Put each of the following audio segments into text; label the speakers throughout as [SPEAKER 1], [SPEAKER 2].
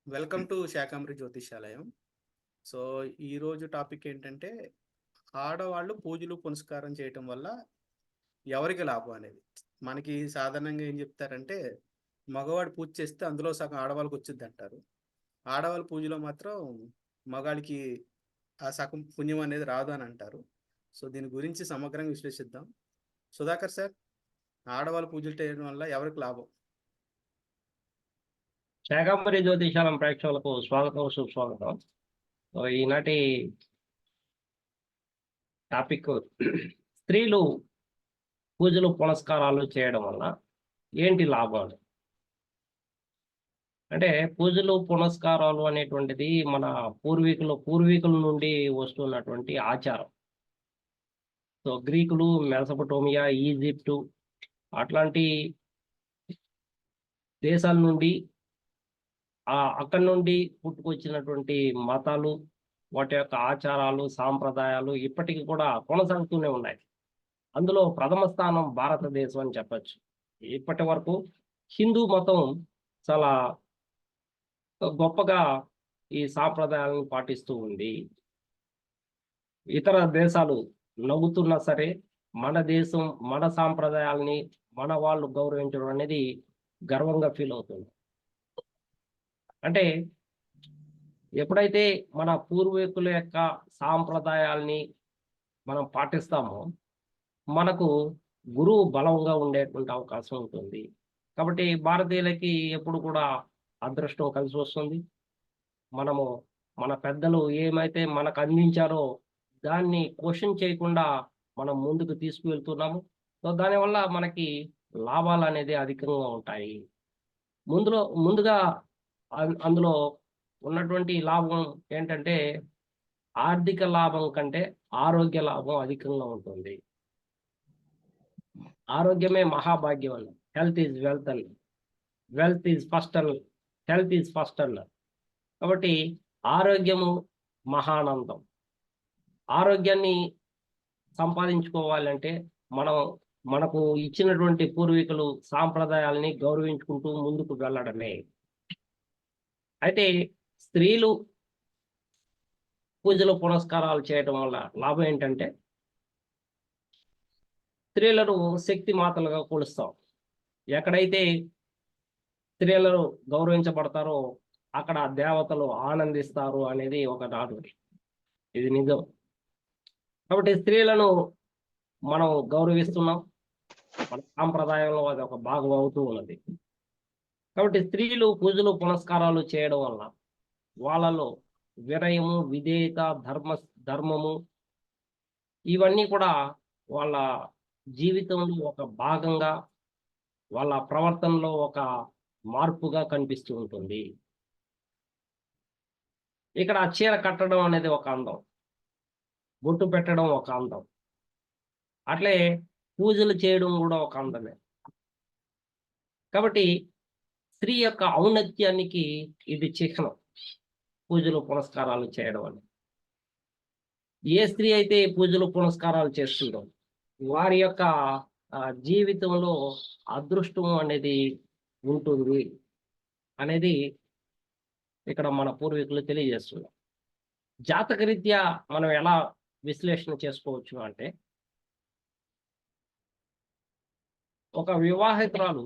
[SPEAKER 1] Welcome to Shakambari Jyotishalayam. So ఈరోజు topic ఏంటంటే ఆడవాళ్ళు పూజలు పునస్కారం చేయటం వల్ల ఎవరికి లాభం అనేది. మనకి సాధారణంగా ఏం చెప్తారంటే మగవాడు పూజ చేస్తే అందులో సగం ఆడవాళ్ళకి వచ్చింది అంటారు. ఆడవాళ్ళ పూజలో మాత్రం మగాడికి ఆ సగం పుణ్యం అనేది రాదు అని అంటారు. సో దీని గురించి సమగ్రంగా విశ్లేషిద్దాం. సుధాకర్ సార్, ఆడవాళ్ళు పూజలు చేయడం వల్ల ఎవరికి లాభం?
[SPEAKER 2] శాకాంబరి జ్యోతిషాలం ప్రేక్షకులకు స్వాగతం, సుస్వాగతం. ఈనాటి టాపిక్ స్త్రీలు పూజలు పునస్కారాలు చేయడం వల్ల ఏంటి లాభాలు. అంటే పూజలు పునస్కారాలు అనేటువంటిది మన పూర్వీకుల నుండి వస్తున్నటువంటి ఆచారం. సో గ్రీకులు, మెసపటోమియా, ఈజిప్టు అట్లాంటి దేశాల నుండి అక్కడి నుండి పుట్టుకొచ్చినటువంటి మతాలు, వాటి యొక్క ఆచారాలు, సాంప్రదాయాలు ఇప్పటికీ కూడా కొనసాగుతూనే ఉన్నాయి. అందులో ప్రథమ స్థానం భారతదేశం అని చెప్పచ్చు. ఇప్పటి వరకు హిందూ మతం చాలా గొప్పగా ఈ సాంప్రదాయాలను పాటిస్తూ ఉంది. ఇతర దేశాలు నవ్వుతున్నా సరే మన దేశం, మన సాంప్రదాయాల్ని మన వాళ్ళు గౌరవించడం అనేది గర్వంగా ఫీల్ అవుతుంది. అంటే ఎప్పుడైతే మన పూర్వీకుల యొక్క సాంప్రదాయాల్ని మనం పాటిస్తామో మనకు గురువు బలంగా ఉండేటువంటి అవకాశం ఉంటుంది. కాబట్టి భారతీయులకి ఎప్పుడు కూడా అదృష్టం కలిసి వస్తుంది. మనము మన పెద్దలు ఏమైతే మనకు అందించారో దాన్ని క్వశ్చన్ చేయకుండా మనం ముందుకు తీసుకువెళ్తున్నాము. సో దానివల్ల మనకి లాభాలు అనేది అధికంగా ఉంటాయి. ముందుగా అందులో ఉన్నటువంటి లాభం ఏంటంటే ఆర్థిక లాభం కంటే ఆరోగ్య లాభం అధికంగా ఉంటుంది. ఆరోగ్యమే మహాభాగ్యం అన్న. హెల్త్ ఈజ్ వెల్త్ అన్న. వెల్త్ ఈజ్ ఫస్ట్ అన్న, హెల్త్ ఈజ్ ఫస్ట్ అన్న. కాబట్టి ఆరోగ్యము మహానందం. ఆరోగ్యాన్ని సంపాదించుకోవాలంటే మనకు ఇచ్చినటువంటి పూర్వీకులు సాంప్రదాయాల్ని గౌరవించుకుంటూ ముందుకు వెళ్ళడమే. అయితే స్త్రీలు పూజలు పునస్కారాలు చేయడం వల్ల లాభం ఏంటంటే స్త్రీలను శక్తి మాతలుగా కొలుస్తాం. ఎక్కడైతే స్త్రీలను గౌరవించబడతారో అక్కడ దేవతలు ఆనందిస్తారు అనేది ఒక నానుడి. ఇది నిజం. కాబట్టి స్త్రీలను మనం గౌరవిస్తున్నాం. మన సాంప్రదాయంలో అది ఒక భాగం అవుతూ ఉన్నది. కాబట్టి స్త్రీలు పూజలు పునస్కారాలు చేయడం వల్ల వాళ్ళలో వినయము, విధేయత, ధర్మము ఇవన్నీ కూడా వాళ్ళ జీవితంలో ఒక భాగంగా, వాళ్ళ ప్రవర్తనలో ఒక మార్పుగా కనిపిస్తూ ఉంటుంది. ఇక్కడ చీర కట్టడం అనేది ఒక అందం, బొట్టు పెట్టడం ఒక అందం, అట్లే పూజలు చేయడం కూడా ఒక అందమే. కాబట్టి స్త్రీ యొక్క ఔన్నత్యానికి ఇది చిహ్నం, పూజలు పునస్కారాలు చేయడం అని. ఏ స్త్రీ అయితే పూజలు పునస్కారాలు చేస్తుందో వారి యొక్క జీవితంలో అదృష్టం అనేది ఉంటుంది అనేది ఇక్కడ మన పూర్వీకులు తెలియజేస్తున్నారు. జాతకరీత్యా మనం ఎలా విశ్లేషణ చేసుకోవచ్చు అంటే, ఒక వివాహితురాలు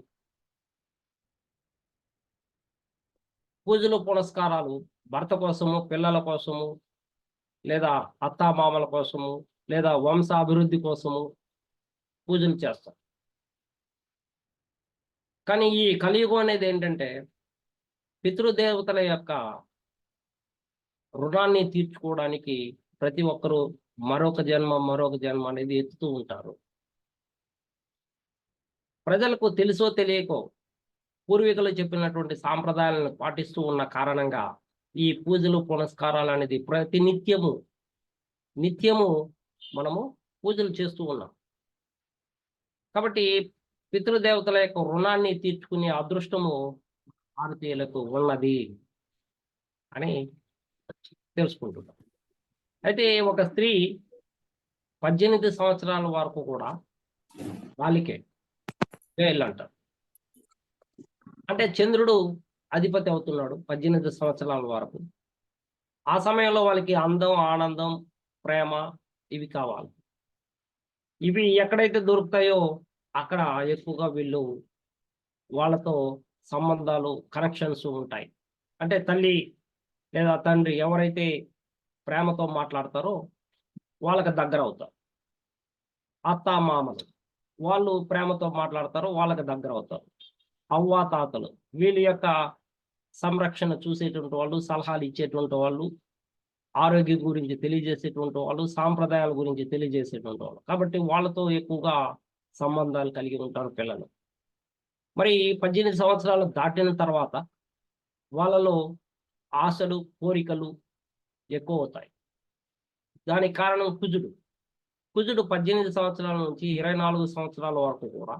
[SPEAKER 2] పూజలు పునస్కారాలు భర్త కోసము, పిల్లల కోసము, లేదా అత్తామామల కోసము, లేదా వంశాభివృద్ధి కోసము పూజలు చేస్తారు. కానీ ఈ కలియుగం అనేది ఏంటంటే పితృదేవతల యొక్క రుణాన్ని తీర్చుకోవడానికి ప్రతి ఒక్కరూ మరొక జన్మ అనేది ఎత్తుతూ ఉంటారు. ప్రజలకు తెలుసో తెలియకో పూర్వీకులు చెప్పినటువంటి సాంప్రదాయాలను పాటిస్తూ ఉన్న కారణంగా ఈ పూజలు పునస్కారాలు అనేది ప్రతి నిత్యము మనము పూజలు చేస్తూ ఉన్నాం. కాబట్టి పితృదేవతల యొక్క రుణాన్ని తీర్చుకునే అదృష్టము భారతీయులకు ఉన్నది అని తెలుసుకుంటున్నాం. అయితే ఒక స్త్రీ 18 సంవత్సరాల వరకు కూడా బాలికే వేళ్ళు అంటారు. అంటే చంద్రుడు అధిపతి అవుతున్నాడు 18 సంవత్సరాల వరకు. ఆ సమయంలో వాళ్ళకి అందం, ఆనందం, ప్రేమ ఇవి కావాలి. ఇవి ఎక్కడైతే దొరుకుతాయో అక్కడ ఎక్కువగా వీళ్ళు వాళ్ళతో సంబంధాలు, కనెక్షన్స్ ఉంటాయి. అంటే తల్లి లేదా తండ్రి ఎవరైతే ప్రేమతో మాట్లాడతారో వాళ్ళకి దగ్గరవుతారు. అత్తామామలు వాళ్ళు ప్రేమతో మాట్లాడతారో వాళ్ళకి దగ్గరవుతారు. అవ్వాతాతలు వీళ్ళ యొక్క సంరక్షణ చూసేటువంటి వాళ్ళు, సలహాలు ఇచ్చేటువంటి వాళ్ళు, ఆరోగ్యం గురించి తెలియజేసేటువంటి వాళ్ళు, సాంప్రదాయాల గురించి తెలియజేసేటువంటి వాళ్ళు. కాబట్టి వాళ్ళతో ఎక్కువగా సంబంధాలు కలిగి ఉంటారు పిల్లలు. మరి 18 సంవత్సరాలు దాటిన తర్వాత వాళ్ళలో ఆశలు, కోరికలు ఎక్కువవుతాయి. దానికి కారణం కుజుడు. కుజుడు 18 సంవత్సరాల నుంచి 24 సంవత్సరాల వరకు కూడా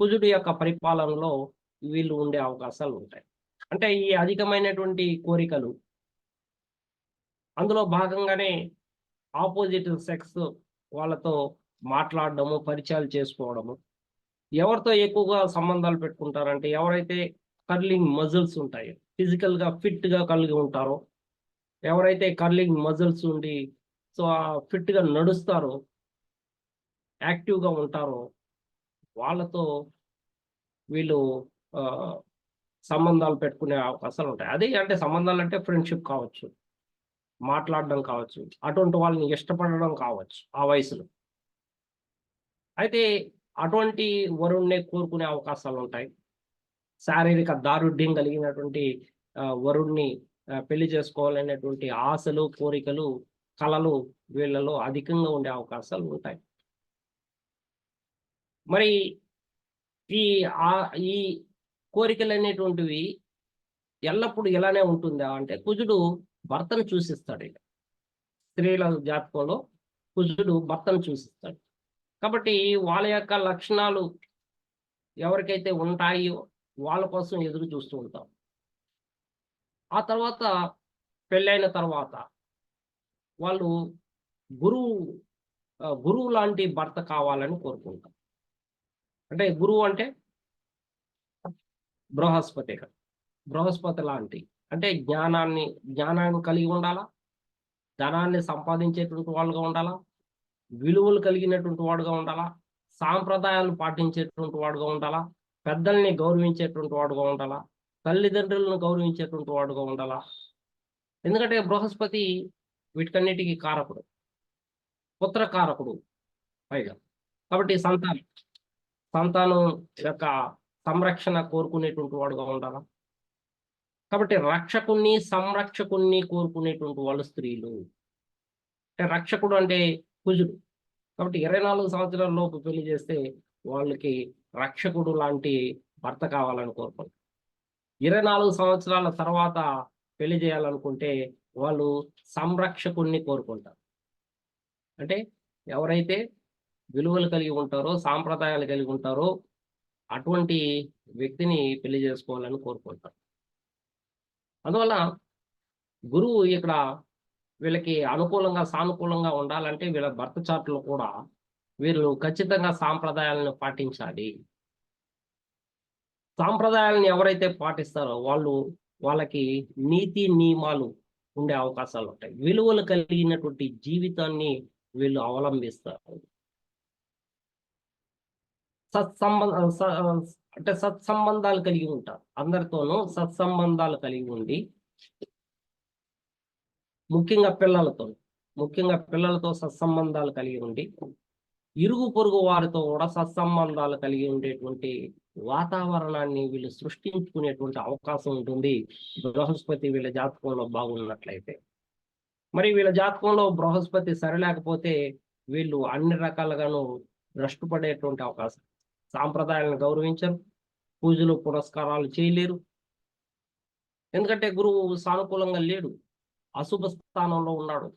[SPEAKER 2] కుజుడు యొక్క పరిపాలనలో వీళ్ళు ఉండే అవకాశాలు ఉంటాయి. అంటే ఈ అధికమైనటువంటి కోరికలు, అందులో భాగంగానే ఆపోజిట్ సెక్స్ వాళ్ళతో మాట్లాడడము, పరిచయాలు చేసుకోవడము. ఎవరితో ఎక్కువగా సంబంధాలు పెట్టుకుంటారంటే ఎవరైతే కర్లింగ్ మజిల్స్ ఉంటాయో, ఫిజికల్‌గా ఫిట్‌గా కలిగి ఉంటారో, ఎవరైతే కర్లింగ్ మజిల్స్ ఉండి ఫిట్‌గా నడుస్తారో, యాక్టివ్‌గా ఉంటారో వాళ్ళతో వీళ్ళు ఆహ్, సంబంధాలు పెట్టుకునే అవకాశాలు ఉంటాయి. అదే అంటే సంబంధాలంటే ఫ్రెండ్‌షిప్ కావచ్చు, మాట్లాడడం కావచ్చు, అటువంటి వాళ్ళని ఇష్టపడడం కావచ్చు ఆ వయసులో. అయితే అటువంటి వరుణ్ణే కోరుకునే అవకాశాలుంటాయి. శారీరక దారుఢ్యం కలిగినటువంటి వరుణ్ణి పెళ్లి చేసుకోవాలనేటువంటి ఆశలు, కోరికలు, కలలు వీళ్ళలో అధికంగా ఉండే అవకాశాలు ఉంటాయి. మరి ఈ ఈ కోరికలనేటువంటివి ఎల్లప్పుడూ ఇలానే ఉంటుందా అంటే కుజుడు భర్తను చూసిస్తాడు ఇక. స్త్రీల జాతకంలో కుజుడు భర్తను చూసిస్తాడు. కాబట్టి వాళ్ళ యొక్క లక్షణాలు ఎవరికైతే ఉంటాయో వాళ్ళ కోసం ఎదురు చూస్తూ ఉంటాం. ఆ తర్వాత పెళ్ళైన తర్వాత వాళ్ళు గురువు గురువు లాంటి భర్త కావాలని కోరుకుంటాం. అంటే గురువు అంటే బృహస్పతి కదా! బృహస్పతి లాంటి అంటే జ్ఞానాన్ని కలిగి ఉండాలా, ధనాన్ని సంపాదించేటువంటి వాళ్ళుగా ఉండాలా, విలువలు కలిగినటువంటి వాడుగా ఉండాలా, సాంప్రదాయాలు పాటించేటువంటి వాడుగా ఉండాలా, పెద్దల్ని గౌరవించేటువంటి వాడుగా ఉండాలా, తల్లిదండ్రులను గౌరవించేటువంటి వాడుగా ఉండాలా. ఎందుకంటే బృహస్పతి వీటికన్నిటికి కారకుడు, పుత్ర కారకుడు పైగా. కాబట్టి సంతానం యొక్క సంరక్షణ కోరుకునేటువంటి వాడుగా ఉండాలా. కాబట్టి రక్షకుణ్ణి, సంరక్షకుణ్ణి కోరుకునేటువంటి వాళ్ళు స్త్రీలు. అంటే రక్షకుడు అంటే కుజుడు. కాబట్టి 24 సంవత్సరాల లోపు పెళ్లి చేస్తే వాళ్ళకి రక్షకుడు లాంటి భర్త కావాలని కోరుకుంటారు. 24 సంవత్సరాల తర్వాత పెళ్లి చేయాలనుకుంటే వాళ్ళు సంరక్షకుణ్ణి కోరుకుంటారు. అంటే ఎవరైతే విలువలు కలిగి ఉంటారో, సాంప్రదాయాలు కలిగి ఉంటారో అటువంటి వ్యక్తిని పెళ్లి చేసుకోవాలని కోరుకుంటారు. అందువల్ల గురువు ఇక్కడ వీళ్ళకి అనుకూలంగా, సానుకూలంగా ఉండాలంటే వీళ్ళ బర్త్ చార్ట్‌లో కూడా వీళ్ళు ఖచ్చితంగా సాంప్రదాయాలను పాటించాలి. సాంప్రదాయాలను ఎవరైతే పాటిస్తారో వాళ్ళకి నీతి, నియమాలు ఉండే అవకాశాలుంటాయి. విలువలు కలిగినటువంటి జీవితాన్ని వీళ్ళు అవలంబిస్తారు. అంటే సత్సంబంధాలు కలిగి ఉంటారు. అందరితోనూ సత్సంబంధాలు కలిగి ఉండి ముఖ్యంగా పిల్లలతో సత్సంబంధాలు కలిగి ఉండి, ఇరుగు పొరుగు వారితో కూడా సత్సంబంధాలు కలిగి ఉండేటువంటి వాతావరణాన్ని వీళ్ళు సృష్టించుకునేటువంటి అవకాశం ఉంటుంది. బృహస్పతి వీళ్ళ జాతకంలో బాగున్నట్లయితే. మరి వీళ్ళ జాతకంలో బృహస్పతి సరిలేకపోతే వీళ్ళు అన్ని రకాలుగాను భ్రష్టు పడేటువంటి అవకాశం. సాంప్రదాయాలను గౌరవించరు, పూజలు పురస్కారాలు చేయలేరు. ఎందుకంటే గురువు సానుకూలంగా లేడు, అశుభ స్థానంలో ఉన్నాడు.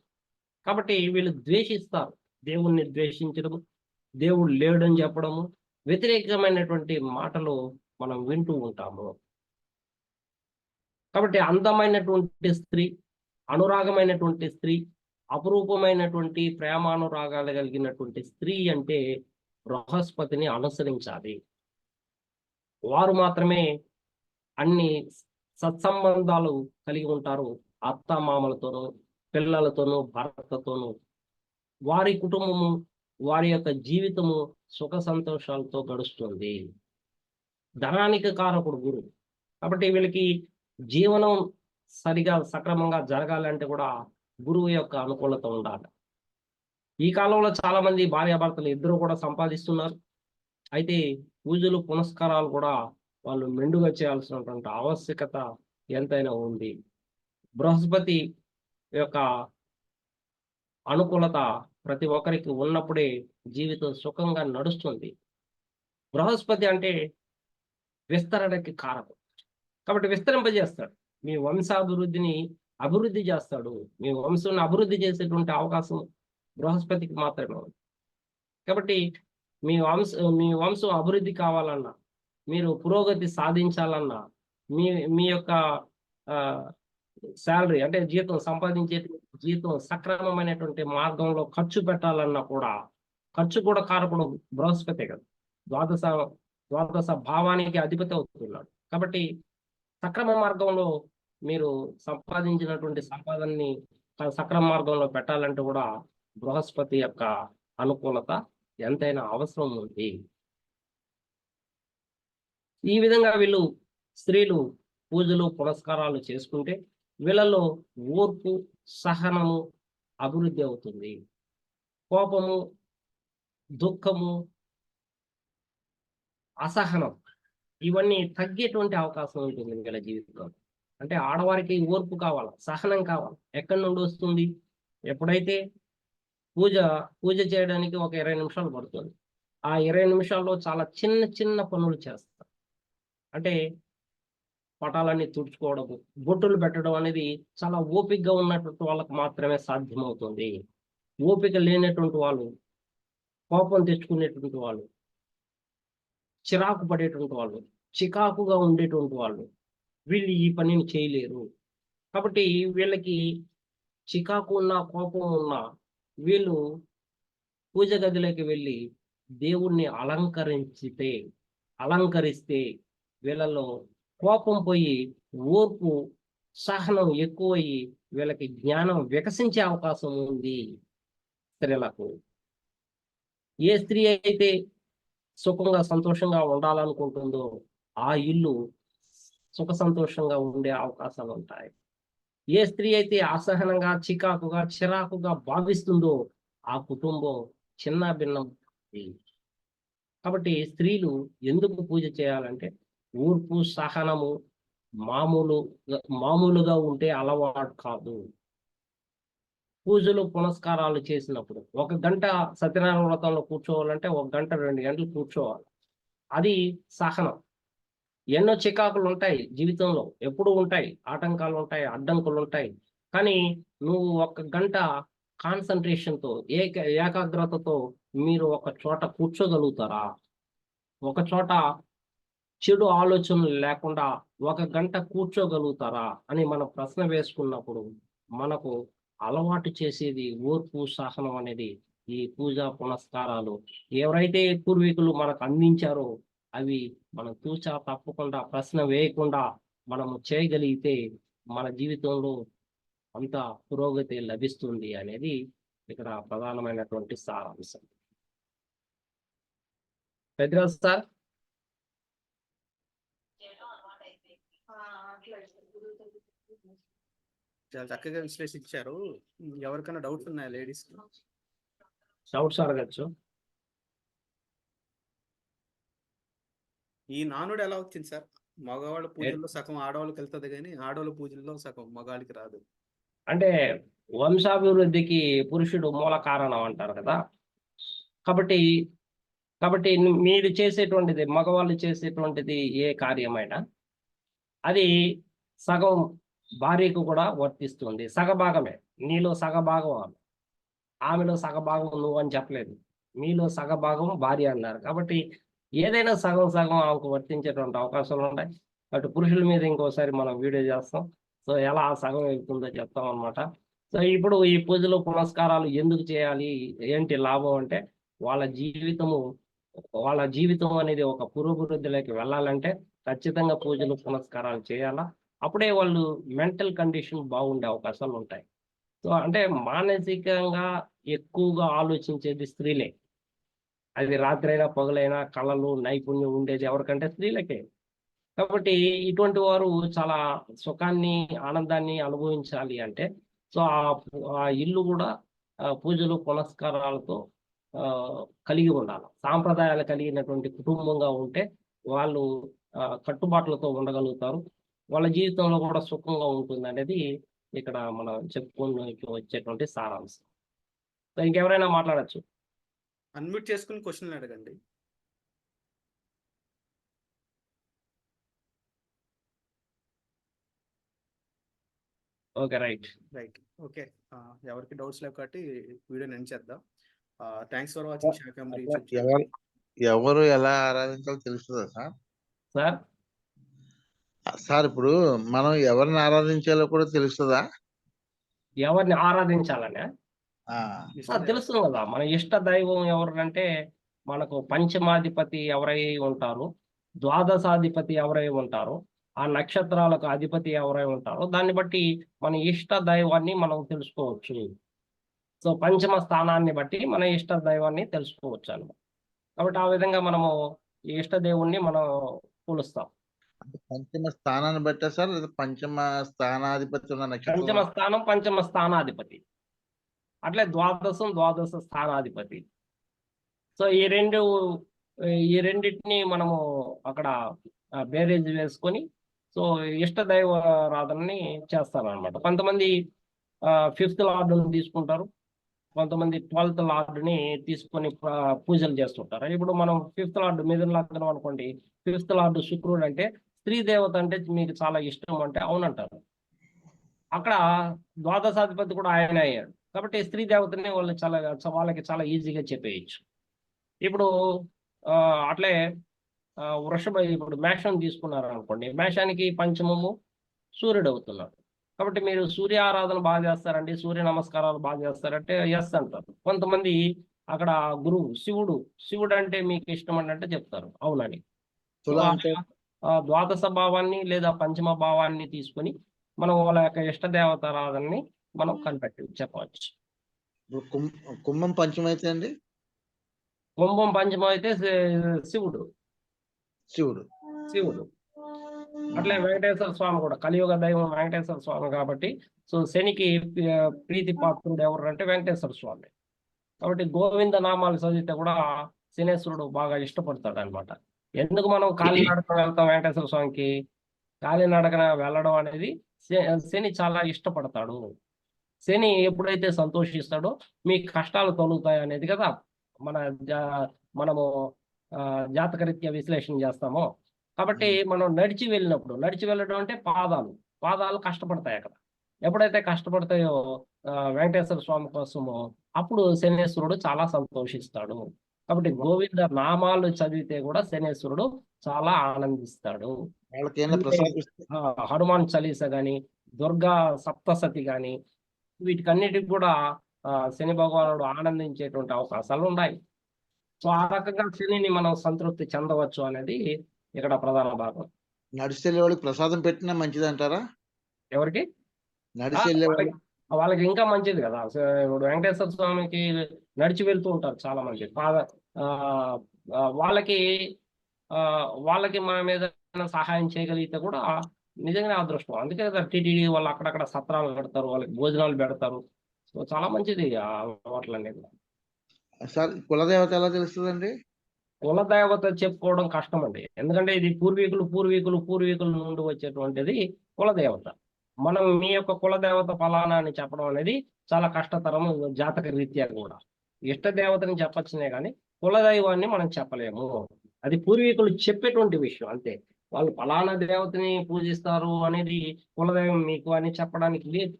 [SPEAKER 2] కాబట్టి వీళ్ళు ద్వేషిస్తారు. దేవుణ్ణి ద్వేషించడము, దేవుడు లేడని చెప్పడము, వ్యతిరేకమైనటువంటి మాటలు మనం వింటూ ఉంటాము. కాబట్టి అందమైనటువంటి స్త్రీ, అనురాగమైనటువంటి స్త్రీ, అపురూపమైనటువంటి ప్రేమానురాగాలు కలిగినటువంటి స్త్రీ అంటే బృహస్పతిని అనుసరించాలి. వారు మాత్రమే అన్ని సత్సంబంధాలు కలిగి ఉంటారు. అత్త మామలతోనూ, పిల్లలతోనూ, భర్తతోనూ. వారి కుటుంబము, వారి యొక్క జీవితము సుఖ సంతోషాలతో గడుస్తుంది. ధనానికి కారకుడు గురువు. కాబట్టి వీళ్ళకి జీవనం సరిగా సక్రమంగా జరగాలంటే కూడా గురువు యొక్క అనుకూలత ఉండాలి. ఈ కాలంలో చాలా మంది భార్యాభర్తలు ఇద్దరు కూడా సంపాదిస్తున్నారు. అయితే పూజలు పునస్కారాలు కూడా వాళ్ళు మెండుగా చేయాల్సినటువంటి ఆవశ్యకత ఎంతైనా ఉంది. బృహస్పతి యొక్క అనుకూలత ప్రతి ఒక్కరికి ఉన్నప్పుడే జీవితం సుఖంగా నడుస్తుంది. బృహస్పతి అంటే విస్తరణకి కారకం. కాబట్టి విస్తరింపజేస్తాడు. మీ వంశాభివృద్ధిని అభివృద్ధి చేస్తాడు. మీ వంశాన్ని అభివృద్ధి చేసేటువంటి అవకాశం బృహస్పతికి మాత్రమే ఉంది. కాబట్టి మీ వంశం అభివృద్ధి కావాలన్నా, మీరు పురోగతి సాధించాలన్నా, మీ మీ యొక్క శాలరీ అంటే జీతం సంపాదించే జీతం సక్రమమైనటువంటి మార్గంలో ఖర్చు పెట్టాలన్నా కూడా ఖర్చు కూడా కారకుడు బృహస్పతే కదా. ద్వాదశ భావానికి అధిపతి అవుతున్నాడు. కాబట్టి సక్రమ మార్గంలో మీరు సంపాదించినటువంటి సంపాదనని సక్రమ మార్గంలో పెట్టాలంటే కూడా బృహస్పతి యొక్క అనుకూలత ఎంతైనా అవసరం ఉంది. ఈ విధంగా వీళ్ళు స్త్రీలు పూజలు పునస్కారాలు చేసుకుంటే వీళ్ళలో ఓర్పు, సహనము అభివృద్ధి అవుతుంది. కోపము, దుఃఖము, అసహనం ఇవన్నీ తగ్గేటువంటి అవకాశం ఉంటుంది వీళ్ళ జీవితంలో. అంటే ఆడవారికి ఓర్పు కావాలి, సహనం కావాలి. ఎక్కడి నుండి వస్తుంది? ఎప్పుడైతే పూజ చేయడానికి ఒక 20 నిమిషాలు పడుతుంది. ఆ 20 నిమిషాల్లో చాలా చిన్న చిన్న పనులు చేస్తారు. అంటే పటాలన్నీ తుడుచుకోవడము, బొట్టులు పెట్టడం అనేది చాలా ఓపికగా ఉన్నటువంటి వాళ్ళకు మాత్రమే సాధ్యమవుతుంది. ఓపిక లేనటువంటి వాళ్ళు, కోపం తెచ్చుకునేటువంటి వాళ్ళు, చిరాకు పడేటువంటి వాళ్ళు, చికాకుగా ఉండేటువంటి వాళ్ళు, వీళ్ళు ఈ పనిని చేయలేరు. కాబట్టి వీళ్ళకి చికాకు ఉన్నా, కోపం ఉన్నా వీళ్ళు పూజ గదిలోకి వెళ్ళి దేవుణ్ణి అలంకరిస్తే వీళ్ళలో కోపం పోయి ఓర్పు, సహనం ఎక్కువయ్యి వీళ్ళకి జ్ఞానం వికసించే అవకాశం ఉంది స్త్రీలకు. ఏ స్త్రీ అయితే సుఖంగా సంతోషంగా ఉండాలనుకుంటుందో ఆ ఇల్లు సుఖ సంతోషంగా ఉండే అవకాశాలు ఉంటాయి. ఏ స్త్రీ అయితే అసహనంగా, చికాకుగా, చిరాకుగా భావిస్తుందో ఆ కుటుంబం చిన్న భిన్నం. కాబట్టి స్త్రీలు ఎందుకు పూజ చేయాలంటే ఓర్పు, సహనము మామూలుగా ఉంటే అలవాటు కాదు. పూజలు పునస్కారాలు చేసినప్పుడు 1 గంట సత్యనారాయణ వ్రతంలో కూర్చోవాలంటే 1 గంట 2 గంటలు కూర్చోవాలి. అది సహనం. ఎన్నో చికాకులు ఉంటాయి జీవితంలో, ఎప్పుడు ఉంటాయి, ఆటంకాలు ఉంటాయి, అడ్డంకులు ఉంటాయి. కానీ నువ్వు 1 గంట కాన్సన్ట్రేషన్తో, ఏకాగ్రతతో మీరు ఒక చోట కూర్చోగలుగుతారా? ఒక చోట చెడు ఆలోచనలు లేకుండా 1 గంట కూర్చోగలుగుతారా అని మనం ప్రశ్న వేసుకున్నప్పుడు మనకు అలవాటు చేసేది ఓర్పు, సహనం అనేది ఈ పూజా పునస్కారాలు ఎవరైతే పూర్వీకులు మనకు అందించారో అవి మనం తూచా తప్పకుండా ప్రశ్న వేయకుండా మనము చేయగలిగితే మన జీవితంలో అంత పురోగతి లభిస్తుంది అనేది ఇక్కడ ప్రధానమైనటువంటి సారాంశం. పెద్దరాజు సార్.
[SPEAKER 1] చాలా చక్కగా విశ్లేషించారు. ఎవరికైనా డౌట్స్ ఉన్నాయా లేడీస్?
[SPEAKER 2] డౌట్స్ అడగచ్చు.
[SPEAKER 1] ఈ నానుడు ఎలా వచ్చింది సార్? మగవాళ్ళ పూజల్లో సగం ఆడవాళ్ళకి వెళ్తుంది కానీ ఆడవాళ్ళ పూజల్లో సగం మగవాళ్ళకి రాదు.
[SPEAKER 2] అంటే వంశాభివృద్ధికి పురుషుడు మూల కారణం అంటారు కదా. కాబట్టి మీరు చేసేటువంటిది, మగవాళ్ళు చేసేటువంటిది ఏ కార్యమైనా అది సగం భార్యకు కూడా వర్తిస్తుంది. సగభాగమే. నీలో సగభాగం ఆమెలో సగభాగం నువ్వు అని చెప్పలేదు. మీలో సగభాగం భార్య అన్నారు. కాబట్టి ఏదైనా సగం ఆమెకు వర్తించేటువంటి అవకాశాలు ఉంటాయి. అటు పురుషుల మీద ఇంకోసారి మనం వీడియో చేస్తాం. సో ఎలా ఆ సగం వెళ్తుందో చెప్తాం అనమాట. సో ఇప్పుడు ఈ పూజలు పునస్కారాలు ఎందుకు చేయాలి, ఏంటి లాభం అంటే వాళ్ళ జీవితం అనేది ఒక పురోభివృద్ధిలోకి వెళ్ళాలంటే ఖచ్చితంగా పూజలు పునస్కారాలు చేయాలా. అప్పుడే వాళ్ళు మెంటల్ కండిషన్ బాగుండే అవకాశాలు ఉంటాయి. సో అంటే మానసికంగా ఎక్కువగా ఆలోచించేది స్త్రీలే. అది రాత్రైనా, పగలైనా కళలు, నైపుణ్యం ఉండేది ఎవరికంటే స్త్రీలకే. కాబట్టి ఇటువంటి వారు చాలా సుఖాన్ని, ఆనందాన్ని అనుభవించాలి అంటే, సో, ఆ ఇల్లు గూడా పూజలు, పునస్కారాలతో కలిగి ఉండాలి. సాంప్రదాయాలు కలిగినటువంటి కుటుంబంగా ఉంటే వాళ్ళు కట్టుబాట్లతో ఉండగలుగుతారు. వాళ్ళ జీవితంలో కూడా సుఖంగా ఉంటుందనేది ఇక్కడ మనం చెప్పుకోనికి వచ్చేటువంటి సారాంశం. సో, ఇంకెవరైనా మాట్లాడొచ్చు.
[SPEAKER 1] అన్మ్యూట్ చేసుకుని క్వశ్చన్లు అడగండి.
[SPEAKER 2] ఓకే. రైట్.
[SPEAKER 1] ఓకే. ఎవరికి డౌట్స్ లేవు కాబట్టి వీడియోని ఎండ్ చేద్దాం. Thanks for watching Shakambari YouTube channel.
[SPEAKER 3] ఎవరు ఎలా ఆరాధించాలో తెలుస్తుందా సార్?
[SPEAKER 2] సార్
[SPEAKER 3] సార్ ఇప్పుడు మనం ఎవరిని ఆరాధించాలో కూడా తెలుస్తుందా?
[SPEAKER 2] ఎవరిని ఆరాధించాలనే
[SPEAKER 1] ఇష్టం
[SPEAKER 2] తెలుస్తుంది కదా. మన ఇష్ట దైవం ఎవరంటే మనకు పంచమాధిపతి ఎవరై ఉంటారు, ద్వాదశాధిపతి ఎవరై ఉంటారు, ఆ నక్షత్రాలకు అధిపతి ఎవరై ఉంటారో దాన్ని బట్టి మన ఇష్ట దైవాన్ని మనం తెలుసుకోవచ్చు. సో పంచమ స్థానాన్ని బట్టి మన ఇష్ట దైవాన్ని తెలుసుకోవచ్చు అన్నమాట. కాబట్టి ఆ విధంగా మనము ఈ ఇష్ట దేవుణ్ణి మనం కొలుస్తాం.
[SPEAKER 3] పంచమ స్థానాన్ని బట్టా సార్, లేదా పంచమ స్థానాధిపతి ఉన్న
[SPEAKER 2] పంచమ
[SPEAKER 3] నక్షత్రం?
[SPEAKER 2] స్థానం పంచమ స్థానాధిపతి, అట్లే ద్వాదశం ద్వాదశ స్థానాధిపతి. సో ఈ రెండింటిని మనము అక్కడ బేరేజ్ వేసుకొని సో ఇష్ట దైవారాధనని చేస్తారనమాట. కొంతమంది 5th లార్డుని తీసుకుంటారు, కొంతమంది 12th లార్డుని తీసుకొని పూజలు చేస్తుంటారు. ఇప్పుడు మనం 5th లార్డు మిథున లగ్నం అనుకోండి, 5th లార్డు శుక్రుడు అంటే స్త్రీ దేవత అంటే మీకు చాలా ఇష్టం అంటే అవునంటారు. అక్కడ ద్వాదశాధిపతి కూడా ఆయన అయ్యాడు కాబట్టి స్త్రీ దేవతని వాళ్ళకి చాలా ఈజీగా చెప్పేయచ్చు. ఇప్పుడు అట్లే వృషభ, ఇప్పుడు మేషం తీసుకున్నారు అనుకోండి, మేషానికి పంచమము సూర్యుడు అవుతున్నాడు. కాబట్టి మీరు సూర్య ఆరాధన బాగా చేస్తారండి, సూర్య నమస్కారాలు బాగా చేస్తారంటే ఎస్ అంటారు. కొంతమంది అక్కడ గురువు శివుడు అంటే మీకు ఇష్టం అంటే చెప్తారు అవునని. ద్వాదశ భావాన్ని లేదా పంచమ భావాన్ని తీసుకొని మనం వాళ్ళ యొక్క ఇష్ట దేవతారాధనని మనం కనిపెట్టి చెప్పవచ్చు.
[SPEAKER 3] కుంభం పంచమ అయితే అండి,
[SPEAKER 2] కుంభం పంచమం అయితే శివుడు. అట్లే వెంకటేశ్వర స్వామి కూడా కలియుగ దైవం వెంకటేశ్వర స్వామి కాబట్టి సో శనికి ప్రీతి పాత్రుడు ఎవరు అంటే వెంకటేశ్వర స్వామి. కాబట్టి గోవింద నామాలు చదివితే కూడా శనేశ్వరుడు బాగా ఇష్టపడతాడు అనమాట. ఎందుకు మనం కాలినడకన వెళ్తాం వెంకటేశ్వర స్వామికి? కాలినడకన వెళ్ళడం అనేది శని చాలా ఇష్టపడతాడు. శని ఎప్పుడైతే సంతోషిస్తాడో మీ కష్టాలు తొలుగుతాయి అనేది కదా మనము జాతకరీత్యా విశ్లేషణ చేస్తామో. కాబట్టి మనం నడిచి వెళ్ళడం అంటే పాదాలు కష్టపడతాయి. అక్కడ ఎప్పుడైతే కష్టపడతాయో వెంకటేశ్వర స్వామి కోసము అప్పుడు శనేశ్వరుడు చాలా సంతోషిస్తాడు. కాబట్టి గోవింద నామాలు చదివితే కూడా శనేశ్వరుడు చాలా ఆనందిస్తాడు. హనుమాన్ చాలీసా గాని, దుర్గా సప్తసతి గాని వీటికన్నిటికి కూడా శని భగవానుడు ఆనందించేటువంటి అవకాశాలు ఉన్నాయి. సో ఆ రకంగా శనిని మనం సంతృప్తి చెందవచ్చు అనేది ఇక్కడ ప్రధాన భాగం.
[SPEAKER 3] నడిచెళ్ళే వాళ్ళకి ప్రసాదం పెట్టినా మంచిది అంటారా?
[SPEAKER 2] ఎవరికి?
[SPEAKER 3] నడిచెళ్ళే
[SPEAKER 2] వాళ్ళకి ఇంకా మంచిది కదా. ఇప్పుడు వెంకటేశ్వర స్వామికి నడిచి వెళ్తూ ఉంటారు చాలా మంది. వాళ్ళకి మన మీద సహాయం చేయగలిగితే కూడా నిజంగానే అదృష్టం. అందుకే కదా టీటీడీ వాళ్ళు అక్కడక్కడ సత్రాలు పెడతారు, వాళ్ళకి భోజనాలు పెడతారు. సో చాలా మంచిది అలవాట్లు అనేది.
[SPEAKER 3] సార్ కులదేవత ఎలా తెలుస్తుందండి?
[SPEAKER 2] కులదేవత చెప్పుకోవడం కష్టం అండి, ఎందుకంటే ఇది పూర్వీకుల నుండి వచ్చేటువంటిది కులదేవత. మనం మీ యొక్క కులదేవత ఫలానా అని చెప్పడం అనేది చాలా కష్టతరం జాతక రీత్యా కూడా. ఇష్ట దేవతని చెప్పచ్చునే కానీ కులదైవాన్ని మనం చెప్పలేము. అది పూర్వీకులు చెప్పేటువంటి విషయం అంతే. వాళ్ళు ఫలానా దేవతని పూజిస్తారు అనేది కులదైవం మీకు అని చెప్పడానికి లేదు.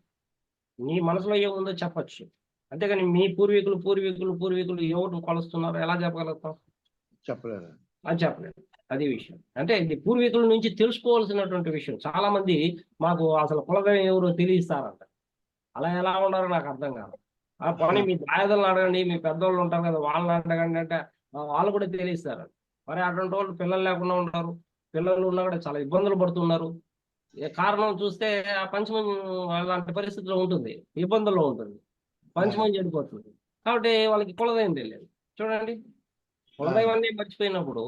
[SPEAKER 2] మీ మనసులో ఏముందో చెప్పచ్చు, అంతేగాని మీ పూర్వీకులు ఎవరు కొలుస్తున్నారు ఎలా చెప్పగలుగుతాం?
[SPEAKER 3] చెప్పలేరు.
[SPEAKER 2] అది చెప్పలేదు. అది విషయం. అంటే ఇది పూర్వీకుల నుంచి తెలుసుకోవాల్సినటువంటి విషయం. చాలా మంది మాకు అసలు కులదైవం ఎవరు తెలియస్తారంట. అలా ఎలా ఉన్నారో నాకు అర్థం కాదు. ఆ పని మీ దాయదులను అడగండి, మీ పెద్దోళ్ళు ఉంటారు కదా వాళ్ళని అడగండి అంటే వాళ్ళు కూడా తెలియస్తారు. మరి అటువంటి వాళ్ళు పిల్లలు లేకుండా ఉంటారు, పిల్లలు ఉన్నా కూడా చాలా ఇబ్బందులు పడుతున్నారు. కారణం చూస్తే ఆ పంచమం అలాంటి పరిస్థితిలో ఉంటుంది, ఇబ్బందుల్లో ఉంటుంది, పంచమం చెడిపోతుంది. కాబట్టి వాళ్ళకి కులదైవం తెలియదు. చూడండి, కులదైవాన్ని మర్చిపోయినప్పుడు,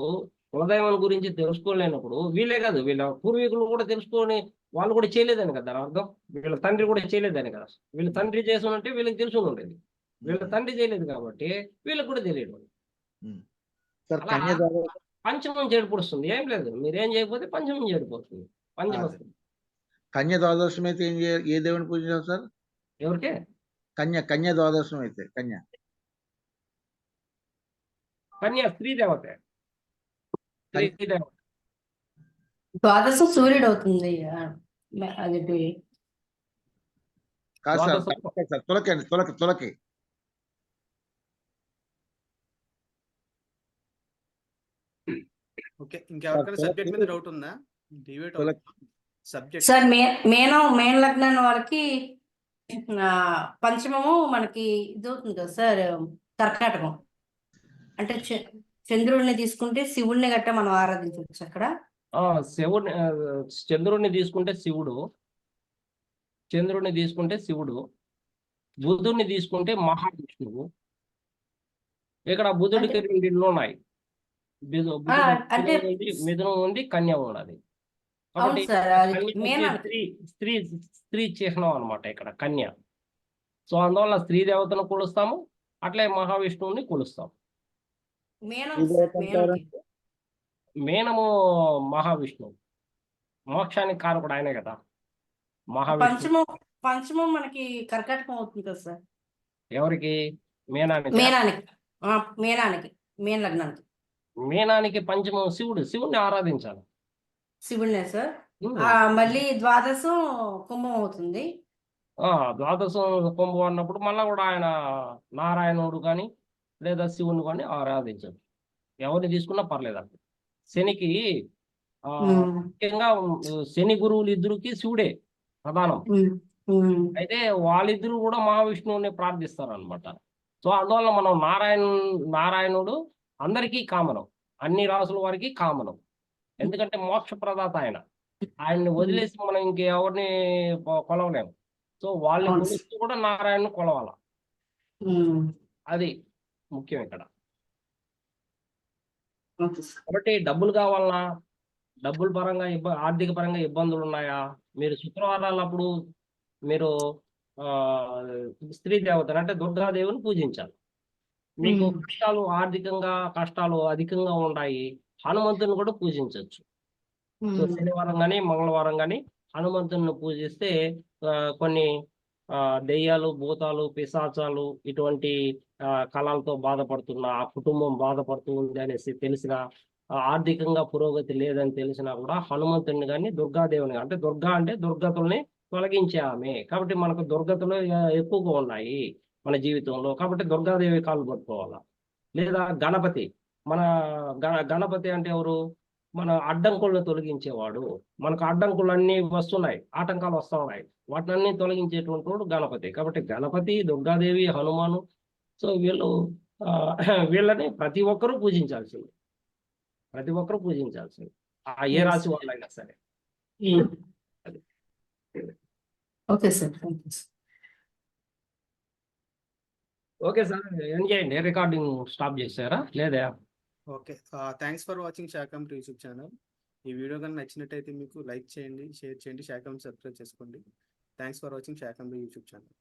[SPEAKER 2] కులదైవం గురించి తెలుసుకోలేనప్పుడు, వీళ్ళే కాదు వీళ్ళ పూర్వీకులు కూడా తెలుసుకొని వాళ్ళు కూడా చేయలేదని కదా దాని అర్థం. వీళ్ళ తండ్రి కూడా చేయలేదని కదా. వీళ్ళ తండ్రి చేసి ఉంటే వీళ్ళకి తెలుసు ఉండేది. వీళ్ళ తండ్రి చేయలేదు కాబట్టి వీళ్ళకి కూడా తెలియదు.
[SPEAKER 3] సార్
[SPEAKER 2] అలా
[SPEAKER 3] కన్య ద్వాదశ
[SPEAKER 2] పంచమం చెడిపోతుంది. ఏం లేదు, మీరేం చేయకపోతే పంచమం చెడిపోతుంది. పంచమస్తం
[SPEAKER 3] కన్య ద్వాదశం అయితే ఏం చేయాలి? ఏ దేవుని పూజించాలి సార్?
[SPEAKER 2] ఎవరికే?
[SPEAKER 3] కన్య ద్వాదశం అయితే కన్య
[SPEAKER 2] కన్యా స్త్రీ దేవత. స్త్రీ దేవత.
[SPEAKER 4] ద్వాదశం సూర్యుడు అవుతుంది. అది
[SPEAKER 3] కాదు సార్,
[SPEAKER 2] ద్వాదశం
[SPEAKER 3] సార్ తులకి అండి, తులకి
[SPEAKER 1] ఓకే, ఇంకెవరికైనా సబ్జెక్ట్ మీద డౌట్ ఉందా? డిబేట్ సబ్జెక్ట్
[SPEAKER 4] సార్ మేన లగ్నం వాళ్ళకి పంచమము మనకి ఇది అవుతుంది కదా సార్, కర్కాటకం. అంటే చంద్రుడిని తీసుకుంటే శివుడిని గట్ట మనం ఆరాధించవచ్చు అక్కడ.
[SPEAKER 2] శివుడిని, చంద్రుడిని తీసుకుంటే శివుడు, చంద్రుడిని తీసుకుంటే శివుడు, బుధుడిని తీసుకుంటే మహావిష్ణువు. ఇక్కడ బుధుడికి రెండు ఇళ్ళు ఉన్నాయి.
[SPEAKER 4] అంటే
[SPEAKER 2] మిథునం ఉంది, కన్య ఉన్నది.
[SPEAKER 4] అవును
[SPEAKER 2] కాబట్టి
[SPEAKER 4] సార్, అది
[SPEAKER 2] కన్య
[SPEAKER 4] మేన
[SPEAKER 2] వచ్చి స్త్రీ చిహ్నం అనమాట ఇక్కడ కన్య. సో అందువల్ల స్త్రీ దేవతను కొలుస్తాము, అట్లే మహావిష్ణువుని కొలుస్తాం.
[SPEAKER 4] మేనం సార్, మేనంకి.
[SPEAKER 2] మేనము మహావిష్ణువు, మోక్షానికి కారకుడు ఆయనే కదా మహావిష్ణువు.
[SPEAKER 4] పంచమం మనకి కర్కాటకం అవుతుంది కదా సార్.
[SPEAKER 2] ఎవరికి? మేనానికి.
[SPEAKER 4] మేన లగ్నానికి.
[SPEAKER 2] మేనానికి పంచమం శివుడు, శివుణ్ణి ఆరాధించాలి.
[SPEAKER 4] శివుడినే సార్. మళ్ళీ ద్వాదశం కుంభం అవుతుంది.
[SPEAKER 2] ద్వాదశం కుంభం అన్నప్పుడు మళ్ళా కూడా ఆయన నారాయణుడు కానీ లేదా శివుని కానీ ఆరాధించాలి. ఎవరిని తీసుకున్నా పర్లేదు. అక్కడ శనికి ముఖ్యంగా శని గురువులు ఇద్దరికి శివుడే ప్రధానం. అయితే వాళ్ళిద్దరూ కూడా మహావిష్ణువుని ప్రార్థిస్తారు అనమాట. సో అందువల్ల మనం నారాయణుడు అందరికీ కామనం, అన్ని రాసుల వారికి కామనం. ఎందుకంటే మోక్ష ప్రదాత ఆయన్ని వదిలేసి మనం ఇంకెవరిని కొలవలేము. సో వాళ్ళని కొలిస్తూ కూడా నారాయణను కొలవాల, అది ముఖ్యం ఇక్కడ. కాబట్టి డబ్బులు కావాలన్నా, డబ్బుల పరంగా ఆర్థిక పరంగా ఇబ్బందులు ఉన్నాయా, మీరు శుక్రవారాలప్పుడు మీరు స్త్రీ దేవతను అంటే దుర్గాదేవిని పూజించాలి. మీకు కష్టాలు, ఆర్థికంగా కష్టాలు అధికంగా ఉన్నాయి, హనుమంతుని కూడా పూజించవచ్చు. సో శనివారం కానీ మంగళవారం కానీ హనుమంతుని పూజిస్తే కొన్ని దెయ్యాలు, భూతాలు, పిశాచాలు ఇటువంటి కళలతో బాధపడుతున్న ఆ కుటుంబం బాధపడుతూ ఉంది అనేసి తెలిసిన, ఆర్థికంగా పురోగతి లేదని తెలిసినా కూడా హనుమంతుని కానీ దుర్గాదేవిని, అంటే దుర్గా అంటే దుర్గతుల్ని తొలగించే ఆమె. కాబట్టి మనకు దుర్గతులు ఎక్కువగా ఉన్నాయి మన జీవితంలో. కాబట్టి దుర్గాదేవి కాళ్ళు పట్టుకోవాలా. లేదా గణపతి, మన గణపతి అంటే ఎవరు? మన అడ్డంకులను తొలగించేవాడు. మనకు అడ్డంకులు అన్ని వస్తున్నాయి, ఆటంకాలు వస్తూ ఉన్నాయి, వాటిని తొలగించేటువంటి వాడు గణపతి. కాబట్టి గణపతి, దుర్గాదేవి, హనుమాను, సో వీళ్ళని ప్రతి ఒక్కరూ పూజించాల్సింది, ప్రతి ఒక్కరూ పూజించాల్సింది, ఏ రాశి వాళ్ళైనా సరే.
[SPEAKER 4] Okay sir.
[SPEAKER 2] ఓకే సార్, ఏం చేయండి, రికార్డింగ్ స్టాప్ చేశారా లేదా?
[SPEAKER 1] ఓకే, థ్యాంక్స్ ఫర్ వాచింగ్ శాకంబ్ యూట్యూబ్ ఛానల్. ఈ వీడియో కానీ నచ్చినట్టయితే మీకు లైక్ చేయండి, షేర్ చేయండి, శాకంబ్ సబ్స్క్రైబ్ చేసుకోండి. థ్యాంక్స్ ఫర్ వాచింగ్ శాకంబ్ యూట్యూబ్ ఛానల్.